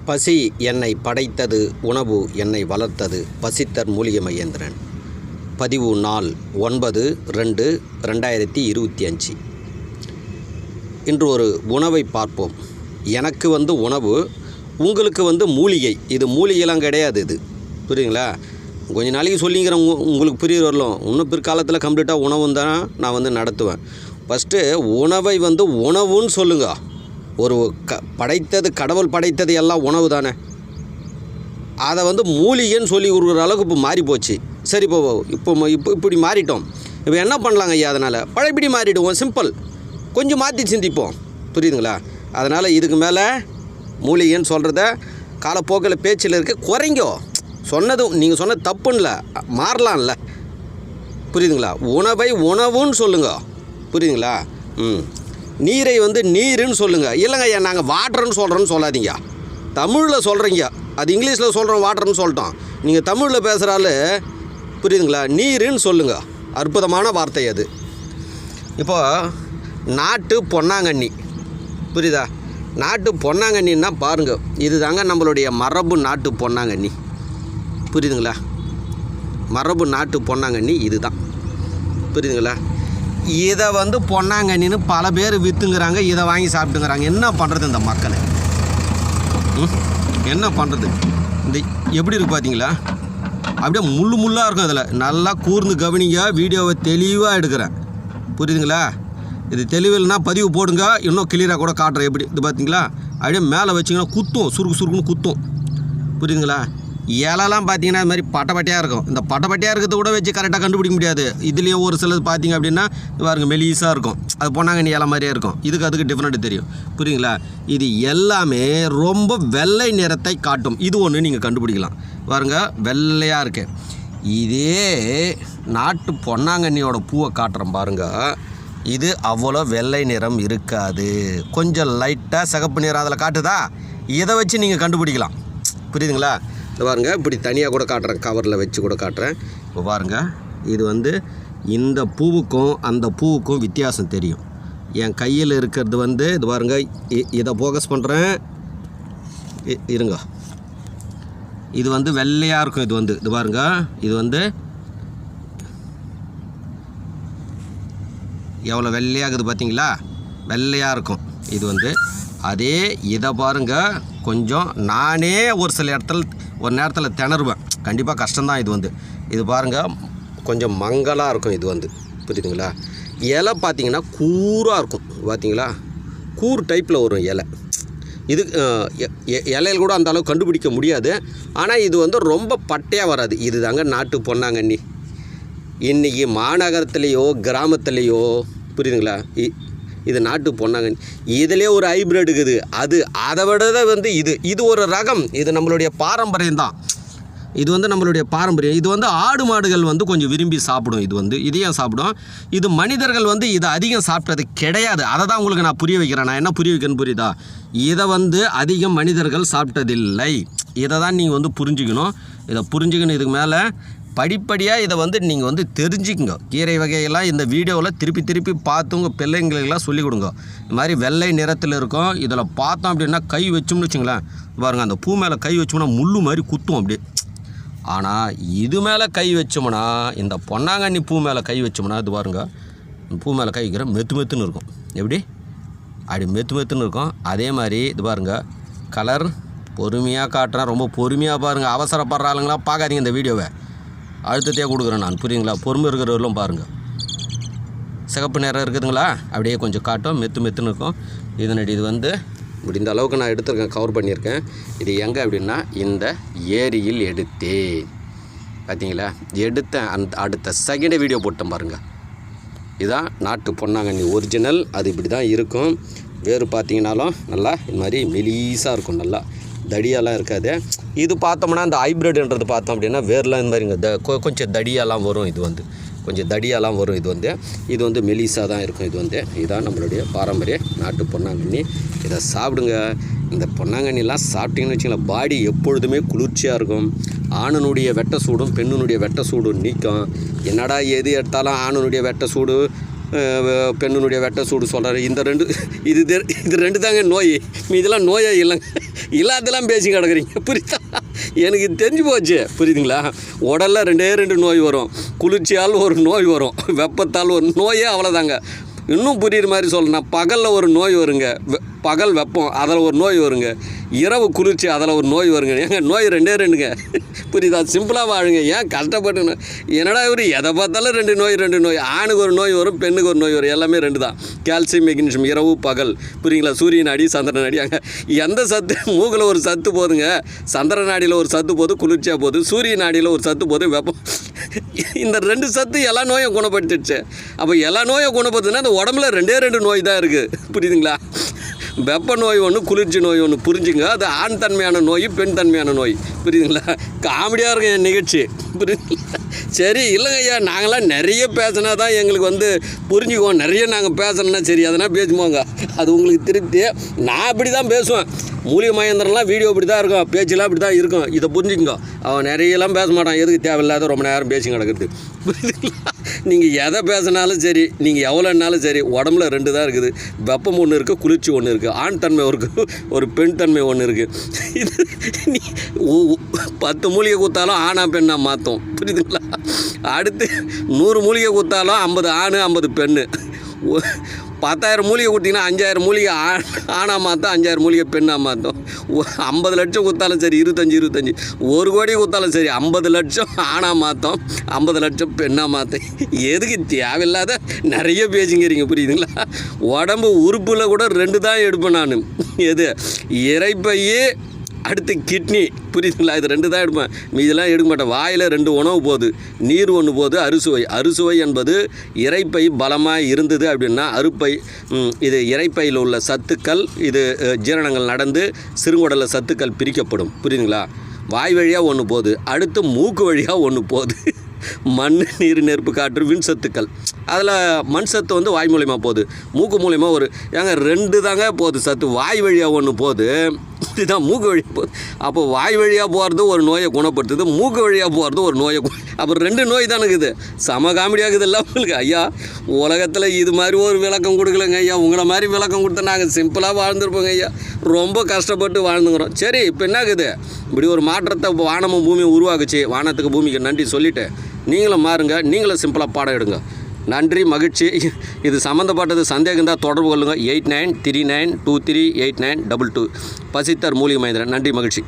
பசி என்னை படைத்தது, உணவு என்னை வளர்த்தது. பசித்தர் மூலிகை மகேந்திரன். பதிவு நாள் 9/2/2025. இன்று ஒரு உணவை பார்ப்போம். எனக்கு உணவு, உங்களுக்கு மூலிகை. இது மூலிகைலாம் கிடையாது. இது புரியுதுங்களா? கொஞ்ச நாளைக்கு சொல்லிங்கிறேன், உங்களுக்கு புரிய வரலாம். இன்னும் பிற்காலத்தில் கம்ப்ளீட்டாக உணவு தான் நான் நடத்துவேன். ஃபஸ்ட்டு உணவை உணவுன்னு சொல்லுங்க. ஒரு படைத்தது, கடவுள் படைத்தது எல்லாம் உணவு தானே. அதை மூலிகைன்னு சொல்லி கொடுக்குற அளவுக்கு இப்போ மாறி போச்சு. சரி, இப்போ இப்படி மாறிட்டோம். இப்போ என்ன பண்ணலாங்க ஐயா? அதனால் பழையபடி மாறிடுவோம். சிம்பிள். கொஞ்சம் மாற்றி சிந்திப்போம். புரியுதுங்களா? அதனால் இதுக்கு மேலே மூலிகைன்னு சொல்கிறத காலப்போக்கில் பேச்சில் இருக்க குறைங்கோ. சொன்னதும் நீங்கள் சொன்னது தப்புன்னு இல்லை, மாறலாம்ல. புரியுதுங்களா? உணவை உணவுன்னு சொல்லுங்க. புரியுதுங்களா? நீரை நீருன்னு சொல்லுங்கள். இல்லைங்க ஐயா, நாங்கள் வாட்டர்னு சொல்கிறோன்னு சொல்லாதீங்க. தமிழில் சொல்கிறீங்க, அது இங்கிலீஷில் சொல்கிறோம் வாட்டர்னு சொல்லிட்டோம். நீங்கள் தமிழில் பேசுகிறாள், புரியுதுங்களா? நீருன்னு சொல்லுங்கள். அற்புதமான வார்த்தை அது. இப்போது நாட்டு பொன்னாங்கண்ணி, புரியுதா? நாட்டு பொன்னாங்கண்ணின்னா பாருங்கள், இது தாங்க நம்மளுடைய மரபு நாட்டு பொன்னாங்கண்ணி. புரியுதுங்களா? மரபு நாட்டு பொன்னாங்கண்ணி இது தான். புரியுதுங்களா? இதை பொன்னாங்கண்ணின்னு பல பேர் விற்றுங்கிறாங்க, இதை வாங்கி சாப்பிட்டுங்கிறாங்க. என்ன பண்ணுறது இந்த மக்களை? என்ன பண்ணுறது? இந்த எப்படி இருக்குது பார்த்தீங்களா? அப்படியே முள்ளாக இருக்கும். அதில் நல்லா கூர்ந்து கவனிங்க. வீடியோவை தெளிவாக எடுக்கிறேன். புரியுதுங்களா? இது தெளிவில்னா பதிவு போடுங்க, இன்னும் கிளியராக கூட காட்டுறேன். எப்படி இது பார்த்தீங்களா? அப்படியே மேலே வச்சிங்கன்னா குத்தும், சுருக்குன்னு குத்தும். புரியுதுங்களா? இலெல்லாம் பார்த்தீங்கன்னா இது மாதிரி பட்டையாக இருக்கும். இந்த பட்டையாக இருக்கிறத கூட வச்சு கரெக்டாக கண்டுபிடிக்க முடியாது. இதுலேயே ஒரு சிலது பார்த்தீங்க அப்படின்னா பாருங்க மெலிசாக இருக்கும். அது பொன்னாங்கண்ணி இலை மாதிரியே இருக்கும். அதுக்கு டிஃப்ரெண்ட்டு தெரியும். புரியுங்களா? இது எல்லாமே ரொம்ப வெள்ளை நிறத்தை காட்டும். இது ஒன்று நீங்கள் கண்டுபிடிக்கலாம். பாருங்க, வெள்ளையாக இருக்கு. இதே நாட்டு பொன்னாங்கண்ணியோட பூவை காட்டுறோம் பாருங்க. இது அவ்வளோ வெள்ளை நிறம் இருக்காது. கொஞ்சம் லைட்டாக சிகப்பு நிறம் அதில் காட்டுதா? இதை வச்சு நீங்கள் கண்டுபிடிக்கலாம். புரியுதுங்களா? இது பாருங்கள், இப்படி தனியாக கூட காட்டுறேன், கவரில் வச்சு கூட காட்டுறேன். இப்போ பாருங்கள், இது இந்த பூவுக்கும் அந்த பூவுக்கும் வித்தியாசம் தெரியும். என் கையில் இருக்கிறது இது பாருங்கள், இதை ஃபோக்கஸ் பண்ணுறேன் இருங்க. இது வெள்ளையாக இருக்கும். இது பாருங்கள், இது எவ்வளோ வெள்ளையாகுது பார்த்தீங்களா? வெள்ளையாக இருக்கும். இது அதே இதை பாருங்கள், கொஞ்சம் நானே ஒரு சில இடத்துல ஒரு நேரத்தில் திணறுவேன். கண்டிப்பாக கஷ்டம்தான். இது பாருங்கள், கொஞ்சம் மங்கலாக இருக்கும். இது புரியுதுங்களா? இலை பார்த்தீங்கன்னா கூராக இருக்கும். பார்த்தீங்களா? கூர் டைப்பில் வரும் இலை. இது இலையில் கூட அந்த அளவுக்கு கண்டுபிடிக்க முடியாது. ஆனால் இது ரொம்ப பட்டையாக வராது. இது தாங்க நாட்டு பொன்னாங்கண்ணி. இன்றைக்கி மாநகரத்துலேயோ கிராமத்துலேயோ, புரியுதுங்களா, இது நாட்டு பொன்னாங்கண்ணி. இதிலே ஒரு ஹைப்ரிட் இருக்குது. அதை விட இது ஒரு ரகம். இது நம்மளுடைய பாரம்பரியம் தான். இது நம்மளுடைய பாரம்பரியம். இது ஆடு மாடுகள் கொஞ்சம் விரும்பி சாப்பிடும். இது ஏன் சாப்பிடும்? இது மனிதர்கள் இதை அதிகம் சாப்பிட்டது கிடையாது. அதை தான் உங்களுக்கு நான் புரிய வைக்கிறேன். நான் என்ன புரிய வைக்கிறேன்னு புரியுதா? இதை அதிகம் மனிதர்கள் சாப்பிட்டதில்லை. இதை தான் நீங்கள் புரிஞ்சுக்கணும். இதை புரிஞ்சுக்கணும். இதுக்கு மேலே படிப்படியாக இதை நீங்கள் தெரிஞ்சுக்குங்க. கீரை வகையெல்லாம் இந்த வீடியோவில் திருப்பி பார்த்து உங்கள் பிள்ளைங்களுக்கெல்லாம் சொல்லிக் கொடுங்க. இது மாதிரி வெள்ளை நிறத்தில் இருக்கும். இதில் பார்த்தோம் அப்படின்னா கை வச்சோம்னு வச்சுங்களேன், பாருங்கள், அந்த பூ மேலே கை வச்சோம்னா முள் மாதிரி குத்தும் அப்படியே. ஆனால் இது மேலே கை வச்சோம்னா, இந்த பொன்னாங்கண்ணி பூ மேலே கை வச்சோம்னா, இது பாருங்கள், பூ மேலே கை வைக்கிற மெத்துன்னு இருக்கும். எப்படி? அப்படி மெத்துன்னு இருக்கும். அதே மாதிரி இது பாருங்கள், கலர் பொறுமையாக காட்டுறேன். ரொம்ப பொறுமையாக பாருங்கள். அவசரப்படுற ஆளுங்களாம் பார்க்காதீங்க. இந்த வீடியோவை அழுத்தத்தையே கொடுக்குறேன் நான். புரியுங்களா? பொறுமை இருக்கிறவர்களும் பாருங்கள். சிகப்பு நேரம் இருக்குதுங்களா? அப்படியே கொஞ்சம் காட்டும், மெத்துன்னு இருக்கும். இது முடிந்த அளவுக்கு நான் எடுத்துருக்கேன், கவர் பண்ணியிருக்கேன். இது எங்கே அப்படின்னா இந்த ஏரியில் எடுத்தேன். பார்த்தீங்களா? எடுத்தேன், அடுத்த செகண்டே வீடியோ போட்டேன் பாருங்கள். இதுதான் நாட்டு பொன்னாங்கண்ணி ஒரிஜினல். அது இப்படி தான் இருக்கும். வேறு பார்த்தீங்கன்னாலும் நல்லா இது மாதிரி மெலிசாக இருக்கும். நல்லா தடியாலாம் இருக்காது. இது பார்த்தோம்னா இந்த ஹைப்ரிட்ன்றது பார்த்தோம் அப்படின்னா வேர்லாம் இந்த மாதிரிங்க கொஞ்சம் தடியாலாம் வரும். கொஞ்சம் தடியாலாம் வரும். இது மெலிசாக தான் இருக்கும். இதுதான் நம்மளுடைய பாரம்பரிய நாட்டு பொன்னாங்கண்ணி. இதை சாப்பிடுங்க. இந்த பொன்னாங்கண்ணிலாம் சாப்பிட்டீங்கன்னு வச்சுங்களேன், பாடி எப்பொழுதுமே குளிர்ச்சியாக இருக்கும். ஆணனுடைய வெட்ட சூடும் பெண்ணுனுடைய வெட்ட சூடும் நீக்கும். என்னடா எது எடுத்தாலும் ஆணனுடைய வெட்ட சூடு பெண்ணுனுடைய வெட்ட சூடு சொல்கிறாரு. இது ரெண்டு தாங்க நோய். இதெல்லாம் நோயே இல்லைங்க. இல்லாதெல்லாம் பேசி கிடக்குறீங்க, புரியுதா? எனக்கு தெரிஞ்சு போச்சு, புரியுதுங்களா? உடலில் ரெண்டு நோய் வரும். குளிர்ச்சியால் ஒரு நோய் வரும், வெப்பத்தால் ஒரு நோயே, அவ்வளோதாங்க. இன்னும் புரியுற மாதிரி சொல்லணும், பகலில் ஒரு நோய் வருங்க, பகல் வெப்பம் அதில் ஒரு நோய் வருங்க, இரவு குளிர்ச்சி அதில் ஒரு நோய் வருங்க. ஏங்க நோய் ரெண்டுங்க, புரியுதா? சிம்பிளாக வாழுங்க, ஏன் கஷ்டப்பட்டுன்னு? என்னடா இவர் எதை பார்த்தாலும் ரெண்டு நோய், ஆணுக்கு ஒரு நோய் வரும், பெண்ணுக்கு ஒரு நோய் வரும், எல்லாமே ரெண்டு தான். கால்சியம் மெக்னீசியம், இரவு பகல், புரியுங்களா? சூரிய நாடி சந்திர நாடி. அங்கே எந்த சத்து? மூக்கில் ஒரு சத்து போதுங்க, சந்திர நாடியில் ஒரு சத்து போது, குளிர்ச்சியாக போகுது, சூரிய நாடியில் ஒரு சத்து போது, வெப்பம். இந்த ரெண்டு சத்து எல்லா நோயும் குணப்படுத்திடுச்சு. அப்போ எல்லா நோயும் குணப்படுத்துனா அந்த உடம்புல ரெண்டு நோய் தான் இருக்குது, புரியுதுங்களா? வெப்ப நோய் ஒன்று, குளிர்ச்சி நோய் ஒன்று, புரிஞ்சுங்க. அது ஆண் தன்மையான நோய், பெண் தன்மையான நோய், புரியுதுங்களா? காமெடியாக இருக்கும் என் நிகழ்ச்சி, புரியுதுங்களா? சரி, இல்லைங்க ஐயா, நாங்களாம் நிறைய பேசினா தான் எங்களுக்கு புரிஞ்சுக்குவோம். நிறைய நாங்கள் பேசணுன்னா சரி, அதனால் பேசுவோங்க, அது உங்களுக்கு திருப்தி. நான் இப்படி தான் பேசுவேன். மூலிகை மகேந்திரன்லாம் வீடியோ இப்படி தான் இருக்கும், பேச்செல்லாம் இப்படி தான் இருக்கும். இதை புரிஞ்சுக்கோ. அவன் நிறையெல்லாம் பேச மாட்டான், எதுக்கு தேவையில்லாத ரொம்ப நேரம் பேசி கிடக்குது, புரியுதுங்களா? நீங்கள் எதை பேசினாலும் சரி, நீங்கள் எவ்வளோனாலும் சரி, உடம்புல ரெண்டு தான் இருக்குது. வெப்பம் ஒன்று இருக்குது, குளிர்ச்சி ஒன்று இருக்குது, ஆண் தன்மை இருக்குது, ஒரு பெண் தன்மை ஒன்று இருக்குது. இது நீ 10 மூலிகை கொடுத்தாலும் ஆணா பெண்ணா மாற்றும், புரியுதுங்களா? அடுத்து 100 மூலிகை கொடுத்தாலும் 50 ஆண் 50 பெண்ணு. 10,000 மூலிகை கொடுத்தீங்கன்னா 5,000 மூலிகை ஆணாக மாற்றும், 5,000 மூலிகை பெண்ணாக மாற்றும். 50 லட்சம் கொடுத்தாலும் சரி, 25 1 கோடி கொடுத்தாலும் சரி, 50 லட்சம் ஆணாக மாற்றும், 50 லட்சம் பெண்ணாக மாற்றும். எதுக்கு தேவையில்லாத நிறைய பேசிங்கிறீங்க, புரியுதுங்களா? உடம்பு உறுப்பில் கூட 2 தான் எடுப்பேன் நான். எது? இரைப்பையே, அடுத்து கிட்னி, புரியுதுங்களா? இது 2 தான் எடுப்பேன், மீதெல்லாம் எடுக்க மாட்டேன். வாயில் 2 உணவு போகுது, நீர் ஒன்று போகுது, அறுசுவை என்பது இரைப்பை பலமாக இருந்தது அப்படின்னா இது இரைப்பையில் உள்ள சத்துக்கள், இது ஜீரணங்கள் நடந்து சிறுங்குடலில் சத்துக்கள் பிரிக்கப்படும், புரியுதுங்களா? வாய் வழியாக ஒன்று போகுது, அடுத்து மூக்கு வழியாக ஒன்று போகுது. மண், நீர், நெருப்பு, காற்று, விண் சத்துக்கள். அதில் மண் சத்து வாய் மூலிமா போகுது, மூக்கு மூலிமா ஏங்க 2 தாங்க போகுது சத்து. வாய் வழியாக ஒன்று போகுது, இதுதான் மூக்கு வழியாக போகுது. அப்போ வாய் வழியாக போகிறது ஒரு நோயை குணப்படுத்துது, மூக்கு வழியாக போகிறது ஒரு நோயை அப்போ 2 நோய் தானே இருக்குது. சம காமெடியாகுது இல்லை உங்களுக்கு? ஐயா, உலகத்தில் இது மாதிரி ஒரு விளக்கம் கொடுக்கலங்க ஐயா. உங்களை மாதிரி விளக்கம் கொடுத்தா நாங்கள் சிம்பிளாக வாழ்ந்துருப்போங்க ஐயா. ரொம்ப கஷ்டப்பட்டு வாழ்ந்துக்கிறோம். சரி, இப்போ என்ன ஆகுது? இப்படி ஒரு மாற்றத்தை வானமும் பூமியும் உருவாக்குச்சு. வானத்துக்கு பூமிக்கு நன்றி சொல்லிவிட்டு நீங்களும் மாறுங்க, நீங்களும் சிம்பிளாக பாடம் எடுங்க. நன்றி, மகிழ்ச்சி. இது சம்மந்தப்பட்டது சந்தேகம் தான் தொடர்பு கொள்ளுங்கள். 8939238922. பசித்தர் மூலிகை மகேந்திரன். நன்றி, மகிழ்ச்சி.